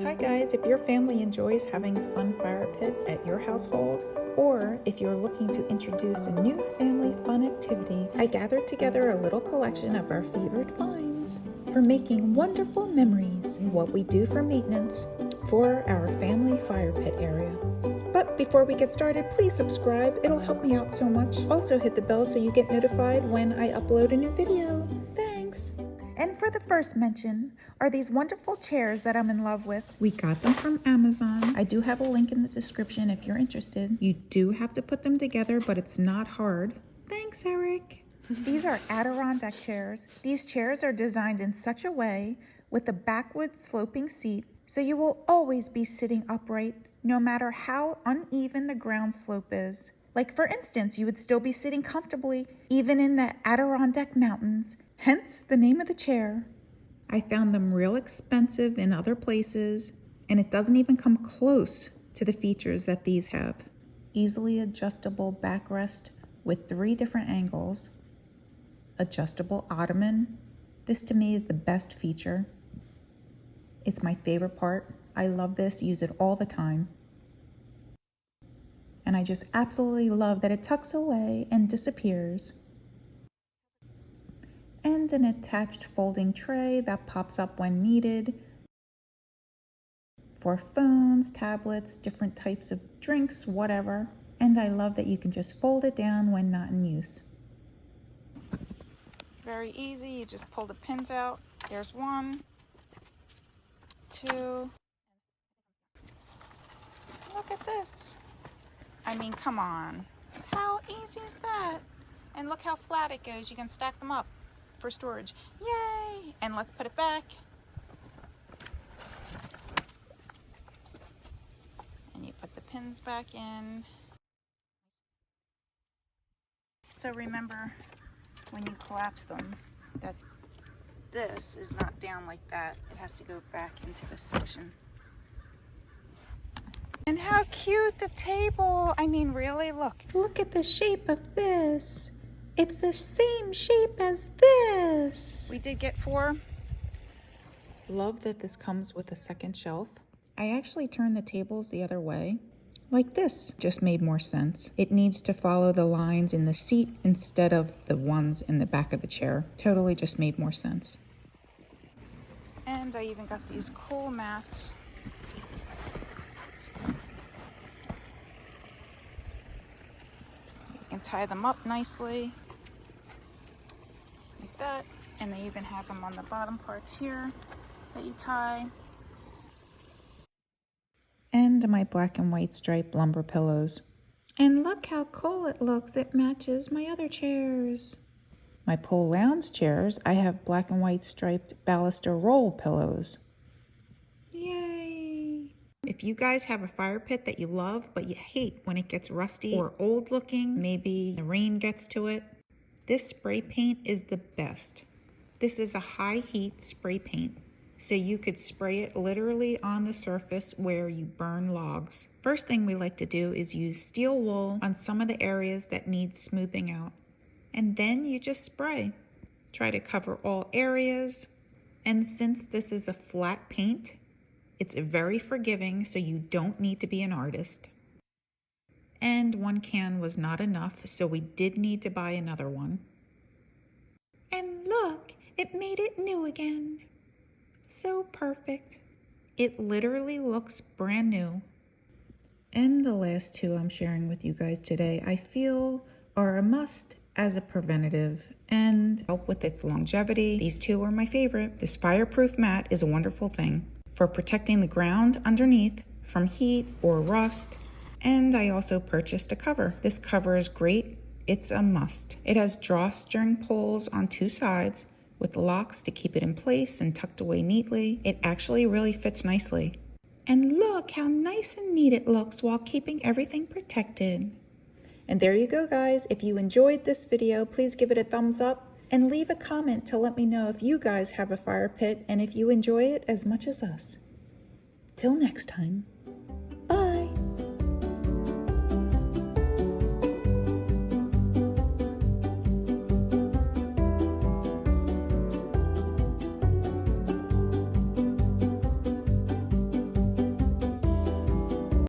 Hi guys, if your family enjoys having a fun fire pit at your household, or if you're looking to introduce a new family fun activity, I gathered together a little collection of our favorite finds for making wonderful memories and what we do for maintenance for our family fire pit area. But before we get started, please subscribe, it'll help me out so much. Also hit the bell so you get notified when I upload a new video. Thanks! And for the first mention are these wonderful chairs that I'm in love with. We got them from Amazon. I do have a link in the description if you're interested. You do have to put them together, but it's not hard. Thanks, Eric. These are Adirondack chairs. These chairs are designed in such a way with a backward sloping seat, so you will always be sitting upright, no matter how uneven the ground slope is. Like for instance, you would still be sitting comfortably, even in the Adirondack Mountains, hence the name of the chair. I found them real expensive in other places, and it doesn't even come close to the features that these have. Easily adjustable backrest with 3 different angles, adjustable ottoman. This to me is the best feature. It's my favorite part. I love this, use it all the time. And I just absolutely love that it tucks away and disappears. And an attached folding tray that pops up when needed for phones, tablets, different types of drinks, whatever. And I love that you can just fold it down when not in use. Very easy, you just pull the pins out. There's 1, 2. Look at this. I mean, come on. How easy is that? And look how flat it goes. You can stack them up for storage. Yay! And let's put it back. And you put the pins back in. So remember, when you collapse them, that this is not down like that. It has to go back into this section. And how cute the table. I mean, really, look. Look at the shape of this. It's the same shape as this. We did get 4. Love that this comes with a second shelf. I actually turned the tables the other way. Like this, just made more sense. It needs to follow the lines in the seat instead of the ones in the back of the chair. Totally just made more sense. And I even got these cool mats. You can tie them up nicely like that, and they even have them on the bottom parts here that you tie. And my black and white striped lumber pillows. And look how cool it looks. It matches my other chairs. My pull lounge chairs, I have black and white striped baluster roll pillows. Yay! If you guys have a fire pit that you love, but you hate when it gets rusty or old looking, maybe the rain gets to it, this spray paint is the best. This is a HighHeat spray paint, so you could spray it literally on the surface where you burn logs. First thing we like to do is use steel wool on some of the areas that need smoothing out. And then you just spray. Try to cover all areas. And since this is a flat paint, it's very forgiving, so you don't need to be an artist. And 1 can was not enough, so we did need to buy another one. And look, it made it new again. So perfect. It literally looks brand new. And the last 2 I'm sharing with you guys today, I feel are a must as a preventative and help with its longevity. These 2 are my favorite. This fireproof mat is a wonderful thing for protecting the ground underneath from heat or rust. And I also purchased a cover. This cover is great. It's a must. It has drawstring poles on 2 sides with locks to keep it in place and tucked away neatly. It actually really fits nicely. And look how nice and neat it looks while keeping everything protected. And there you go, guys. If you enjoyed this video, please give it a thumbs up and leave a comment to let me know if you guys have a fire pit and if you enjoy it as much as us. Till next time.